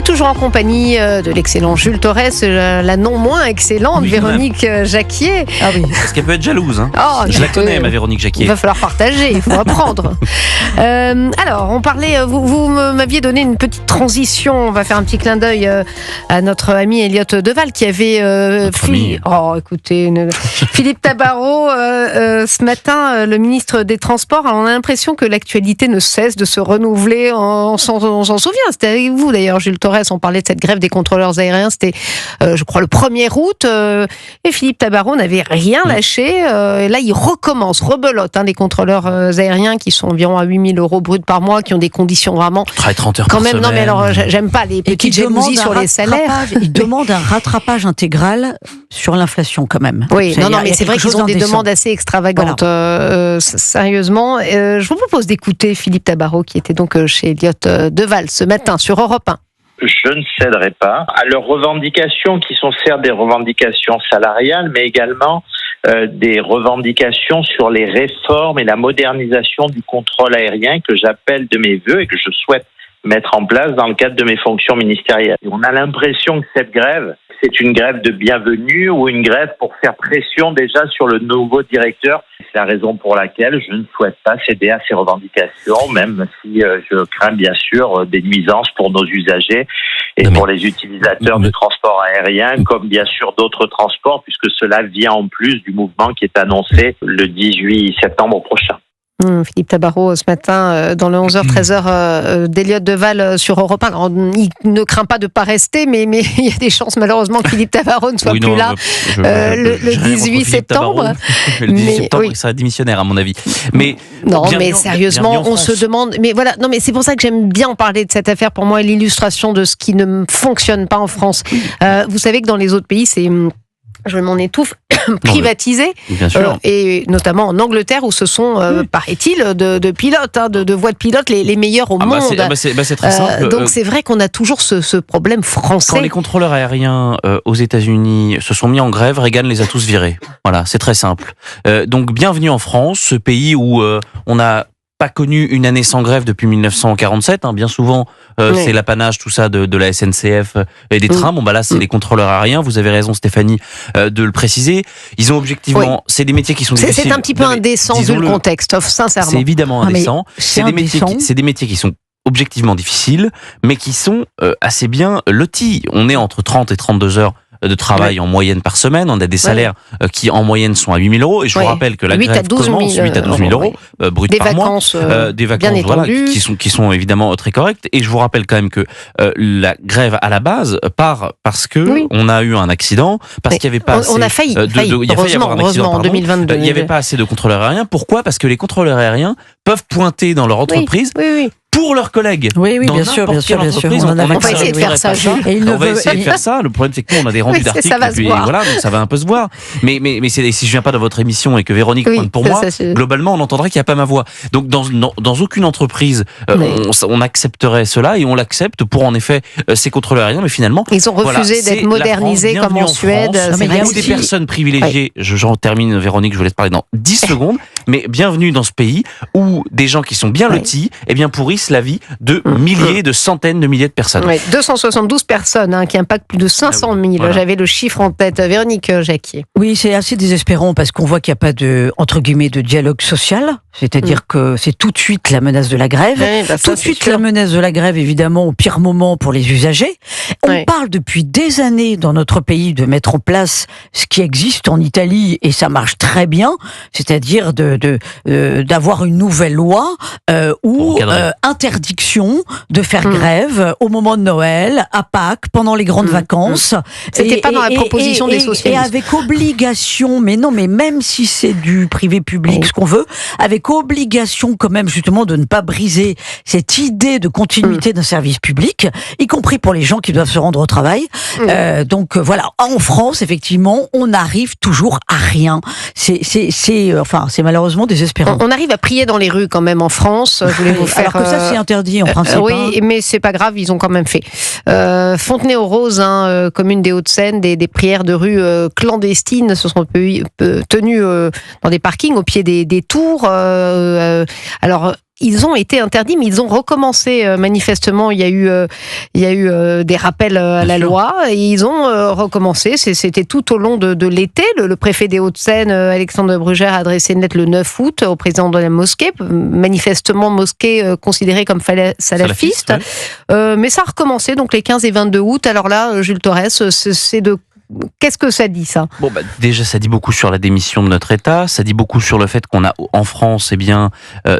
Et toujours en compagnie de l'excellent Jules Torres, la non moins excellente Véronique Jacquier. Ah oui. Parce qu'elle peut être jalouse. Hein. Oh, je la connais, ma Véronique Jacquier. Il va falloir partager, il faut apprendre. Alors, on parlait, vous m'aviez donné une petite transition. On va faire un petit clin d'œil à notre ami Elliot Deval qui avait Philippe Tabarot ce matin, le ministre des Transports. Alors, on a l'impression que l'actualité ne cesse de se renouveler. On s'en souvient. C'était avec vous d'ailleurs, Jules Torres. On parlait de cette grève des contrôleurs aériens. C'était, je crois, le 1er août. Et Philippe Tabarot n'avait rien lâché. Et là, il recommence, rebelote, des contrôleurs aériens qui sont environ à 8 000 € bruts par mois, qui ont des conditions vraiment. Travaille 30 heures quand par même, semaine. Non, mais alors, j'aime pas les petites jalousies sur les salaires. Ils demandent un rattrapage intégral sur l'inflation, quand même. Oui, mais c'est vrai qu'ils ont des demandes assez extravagantes. Voilà. Sérieusement, je vous propose d'écouter Philippe Tabarot, qui était donc chez Elliot Deval ce matin sur Europe 1. Je ne céderai pas à leurs revendications qui sont certes des revendications salariales, mais également des revendications sur les réformes et la modernisation du contrôle aérien que j'appelle de mes vœux et que je souhaite mettre en place dans le cadre de mes fonctions ministérielles. Et on a l'impression que cette grève, c'est une grève de bienvenue ou une grève pour faire pression déjà sur le nouveau directeur. C'est la raison pour laquelle je ne souhaite pas céder à ces revendications, même si je crains bien sûr des nuisances pour nos usagers et pour les utilisateurs du transport aérien, comme bien sûr d'autres transports, puisque cela vient en plus du mouvement qui est annoncé le 18 septembre prochain. Philippe Tabarot ce matin dans le 11h-13h d'Elliot Deval sur Europe 1. Alors, il ne craint pas de ne pas rester, mais il y a des chances malheureusement que Philippe Tabarot ne soit plus là le 18 septembre. Le 18 septembre, il sera démissionnaire à mon avis. Mais sérieusement, on se demande. Mais voilà, mais c'est pour ça que j'aime bien en parler de cette affaire. Pour moi, l'illustration de ce qui ne fonctionne pas en France. Vous savez que dans les autres pays, c'est je m'en étouffe, privatisé, et notamment en Angleterre où ce sont, paraît-il, de pilotes, de voies de pilotes les meilleurs au monde. C'est très simple. Donc c'est vrai qu'on a toujours ce problème français. Quand les contrôleurs aériens aux États-Unis se sont mis en grève, Reagan les a tous virés. Voilà, c'est très simple. Donc bienvenue en France, ce pays où on n'a pas connu une année sans grève depuis 1947. Bien souvent, c'est l'apanage tout ça de la SNCF et des trains. Là, c'est les contrôleurs aériens. Vous avez raison, Stéphanie, de le préciser. Ils ont objectivement, c'est des métiers qui sont difficiles. C'est un petit peu indécent vu le contexte, sincèrement. C'est évidemment indécent. C'est des métiers qui sont objectivement difficiles, mais qui sont assez bien lotis. On est entre 30 et 32 heures de travail en moyenne par semaine. On a des salaires qui en moyenne sont à 8 000 €. Et je vous rappelle que la grève commence 8 à 12 000 € bruts par mois. Des vacances qui sont évidemment très correctes. Et je vous rappelle quand même que la grève à la base part parce que on a eu un accident, parce qu'il n'y avait pas assez. On a failli. Heureusement, en 2022. Il n'y avait pas assez de contrôleurs aériens. Pourquoi ? Parce que les contrôleurs aériens peuvent pointer dans leur entreprise. Pour leurs collègues. Bien sûr. On va essayer de faire ça. On va essayer de faire ça. Le problème, c'est que nous, on a des rendus d'articles. Donc ça va un peu se voir. Mais si je viens pas dans votre émission et que Véronique pointe pour moi, globalement, on entendrait qu'il n'y a pas ma voix. Donc, dans aucune entreprise, on accepterait cela et on l'accepte pour, en effet, ces contrôleurs aériens. Mais finalement, ils ont refusé d'être modernisés comme en Suède. Il y a des personnes privilégiées. J'en termine, Véronique, je vous laisse parler dans 10 secondes. Mais bienvenue dans ce pays où des gens qui sont bien lotis, pourrissent la vie de milliers, de centaines de milliers de personnes. 272 personnes qui impactent plus de 500 000. Voilà. J'avais le chiffre en tête. Véronique Jacquier. Oui, c'est assez désespérant parce qu'on voit qu'il n'y a pas de, entre guillemets, de dialogue social. C'est-à-dire que c'est tout de suite la menace de la grève. Tout de suite la menace de la grève, évidemment, au pire moment pour les usagers. On parle depuis des années dans notre pays de mettre en place ce qui existe en Italie et ça marche très bien. C'est-à-dire d'avoir une nouvelle loi où interdiction de faire grève au moment de Noël, à Pâques, pendant les grandes vacances. C'était pas dans la proposition des socialistes. Et avec obligation, mais même si c'est du privé-public, ce qu'on veut, avec obligation quand même justement de ne pas briser cette idée de continuité d'un service public, y compris pour les gens qui doivent se rendre au travail. Donc voilà, en France, effectivement, on n'arrive toujours à rien. C'est malheureusement désespérant. On arrive à prier dans les rues quand même en France. Je voulais vous faire. Alors que ça, c'est interdit en principe. Oui, mais c'est pas grave, ils ont quand même fait. Fontenay-aux-Roses, commune des Hauts-de-Seine, des prières de rue clandestines se sont tenues dans des parkings au pied des tours. Alors, ils ont été interdits, mais ils ont recommencé. Manifestement, il y a eu des rappels à la loi et ils ont recommencé. C'était tout au long de l'été. Le préfet des Hauts-de-Seine, Alexandre Brugère, a adressé une lettre le 9 août au président de la mosquée, manifestement mosquée considérée comme salafiste. Mais ça a recommencé donc les 15 et 22 août. Alors là, Jules Torres, qu'est-ce que ça dit, ça ? Bon, déjà, ça dit beaucoup sur la démission de notre État. Ça dit beaucoup sur le fait qu'on a en France,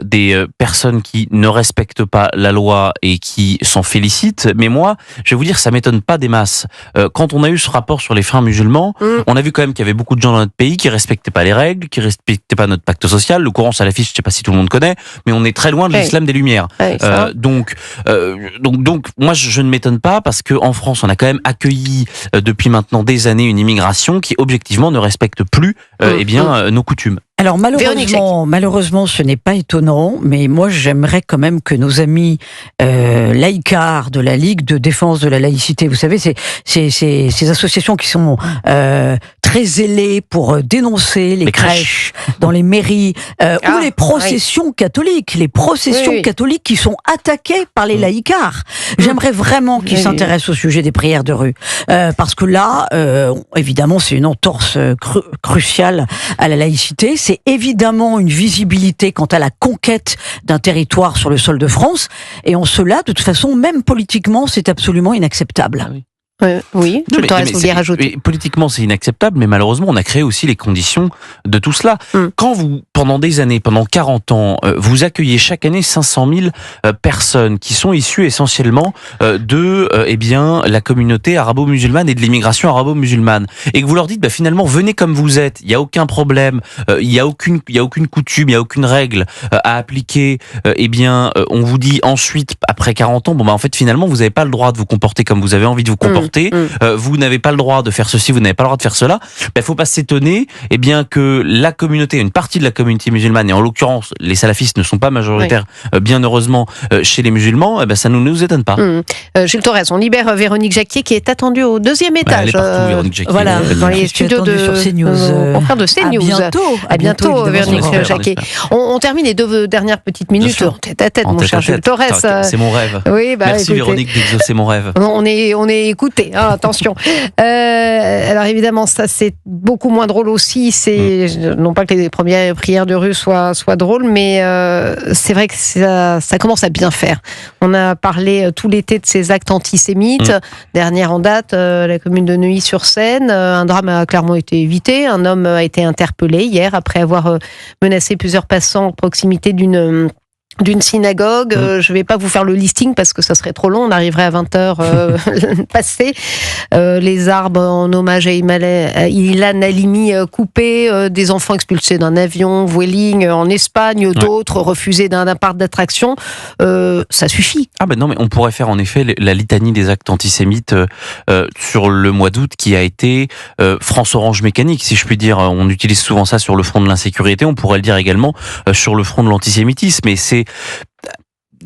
des personnes qui ne respectent pas la loi et qui s'en félicitent. Mais moi, je vais vous dire, ça m'étonne pas des masses. Quand on a eu ce rapport sur les frères musulmans, on a vu quand même qu'il y avait beaucoup de gens dans notre pays qui respectaient pas les règles, qui respectaient pas notre pacte social. Le courant salafiste, je sais pas si tout le monde connaît, mais on est très loin de l'islam des Lumières. Donc, moi, je ne m'étonne pas parce que en France, on a quand même accueilli depuis maintenant des années une immigration qui objectivement ne respecte plus nos coutumes. Alors malheureusement, ce n'est pas étonnant, mais moi j'aimerais quand même que nos amis laïcards de la Ligue de défense de la laïcité, vous savez, ces associations qui sont très zélées pour dénoncer les crèches dans les mairies ou les processions catholiques, catholiques qui sont attaquées par les laïcards. J'aimerais vraiment qu'ils s'intéressent au sujet des prières de rue, parce que là, évidemment, c'est une entorse cruciale à la laïcité. C'est évidemment une visibilité quant à la conquête d'un territoire sur le sol de France. Et en cela, de toute façon, même politiquement, c'est absolument inacceptable. Ah oui. Oui, je te voulais rajouter. Politiquement, c'est inacceptable, mais malheureusement, on a créé aussi les conditions de tout cela. Quand vous, pendant des années, pendant 40 ans, vous accueillez chaque année 500 000 personnes qui sont issues essentiellement de la communauté arabo-musulmane et de l'immigration arabo-musulmane, et que vous leur dites, finalement, venez comme vous êtes, il y a aucun problème, il y a aucune coutume, il y a aucune règle à appliquer, on vous dit ensuite, après 40 ans, en fait, finalement, vous n'avez pas le droit de vous comporter comme vous avez envie de vous comporter. Vous n'avez pas le droit de faire ceci, vous n'avez pas le droit de faire cela. Faut pas s'étonner, que la communauté, une partie de la communauté musulmane, et en l'occurrence, les salafistes ne sont pas majoritaires, bien heureusement, chez les musulmans, ça ne nous étonne pas. Gilles Torres, on libère Véronique Jacquier qui est attendue au 2e étage. Elle est partout, Véronique Jacquier. Voilà, dans les studios sur CNews. Confrère de CNews. À bientôt, Véronique Jacquier. On termine les 2 dernières petites minutes tête à tête, mon cher Gilles Torres. C'est mon rêve. Oui, merci Véronique d'exaucer mon rêve. On est écouté. Attention. Alors évidemment, ça c'est beaucoup moins drôle aussi. C'est non pas que les premières prières de rue soient drôles, mais c'est vrai que ça commence à bien faire. On a parlé tout l'été de ces actes antisémites. Dernière en date, la commune de Neuilly-sur-Seine. Un drame a clairement été évité. Un homme a été interpellé hier après avoir menacé plusieurs passants à proximité d'une synagogue. Je vais pas vous faire le listing parce que ça serait trop long, on arriverait à 20h passé. Les arbres en hommage à Ilan Halimi coupés, des enfants expulsés d'un avion, Vueling en Espagne, d'autres refusés d'un parc d'attractions. Ça suffit. Non, mais on pourrait faire en effet la litanie des actes antisémites sur le mois d'août qui a été France Orange mécanique, si je puis dire. On utilise souvent ça sur le front de l'insécurité, on pourrait le dire également sur le front de l'antisémitisme, mais c'est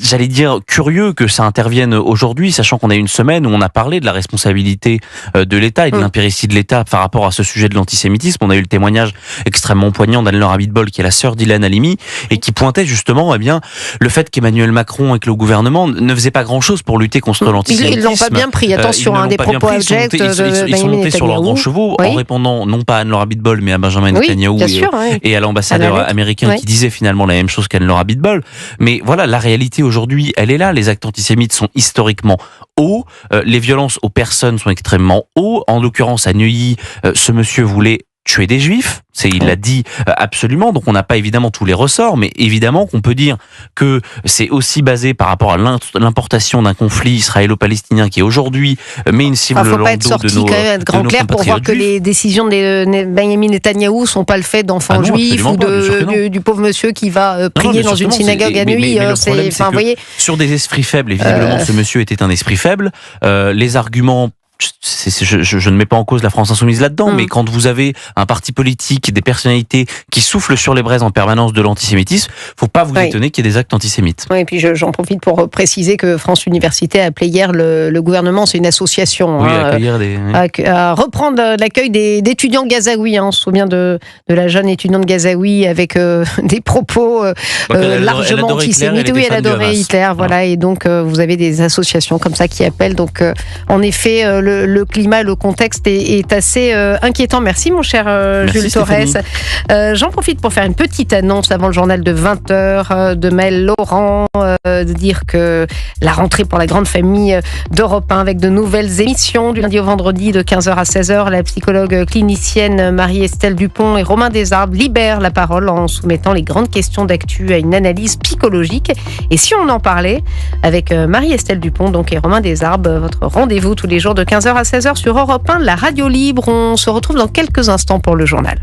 j'allais dire curieux que ça intervienne aujourd'hui, sachant qu'on a une semaine où on a parlé de la responsabilité de l'État et de l'impéritie de l'État par rapport à ce sujet de l'antisémitisme. On a eu le témoignage extrêmement poignant d'Anne-Laure Abitbol, qui est la sœur d'Ilan Halimi, et qui pointait justement le fait qu'Emmanuel Macron et que le gouvernement ne faisaient pas grand-chose pour lutter contre l'antisémitisme. Ils l'ont pas bien pris, attention, des propos abjects. Ils sont montés sur leurs grands chevaux en répondant non pas à Anne-Laure Abitbol, mais à Benjamin Netanyahou et à l'ambassadeur américain qui disait finalement la même chose qu'Anne-Laure Abitbol. Mais voilà, la réalité aujourd'hui, elle est là. Les actes antisémites sont historiquement hauts. Les violences aux personnes sont extrêmement hauts. En l'occurrence, à Neuilly, ce monsieur voulait tuer des juifs. Il l'a dit absolument. Donc on n'a pas évidemment tous les ressorts, mais évidemment qu'on peut dire que c'est aussi basé par rapport à l'importation d'un conflit israélo-palestinien qui aujourd'hui met une cible faut pas être sorti quand même, être grand clair pour voir que les décisions de Benjamin Netanyahou sont pas le fait d'enfants juifs ou du pauvre monsieur qui va prier dans une synagogue à Neuilly. Sur des esprits faibles, et visiblement ce monsieur était un esprit faible. Les arguments je ne mets pas en cause la France insoumise là-dedans, mais quand vous avez un parti politique, des personnalités qui soufflent sur les braises en permanence de l'antisémitisme, faut pas vous étonner qu'il y ait des actes antisémites. Oui, et puis j'en profite pour préciser que France Université a appelé hier le gouvernement, c'est une association, à reprendre l'accueil d'étudiants gazaouis. On se souvient de la jeune étudiante gazaoui avec des propos largement antisémites. Oui, elle adorait Hitler, voilà. Et donc vous avez des associations comme ça qui appellent. Donc en effet, le climat, le contexte est assez inquiétant. Merci mon cher Jules Torres. J'en profite pour faire une petite annonce avant le journal de 20h de Maëlle Laurent, de dire que la rentrée pour la grande famille d'Europe 1 avec de nouvelles émissions du lundi au vendredi de 15h à 16h. La psychologue clinicienne Marie-Estelle Dupont et Romain Desarbes libèrent la parole en soumettant les grandes questions d'actu à une analyse psychologique. Et si on en parlait avec Marie-Estelle Dupont donc, et Romain Desarbes, votre rendez-vous tous les jours de 15h à 16h sur Europe 1, la radio libre. On se retrouve dans quelques instants pour le journal.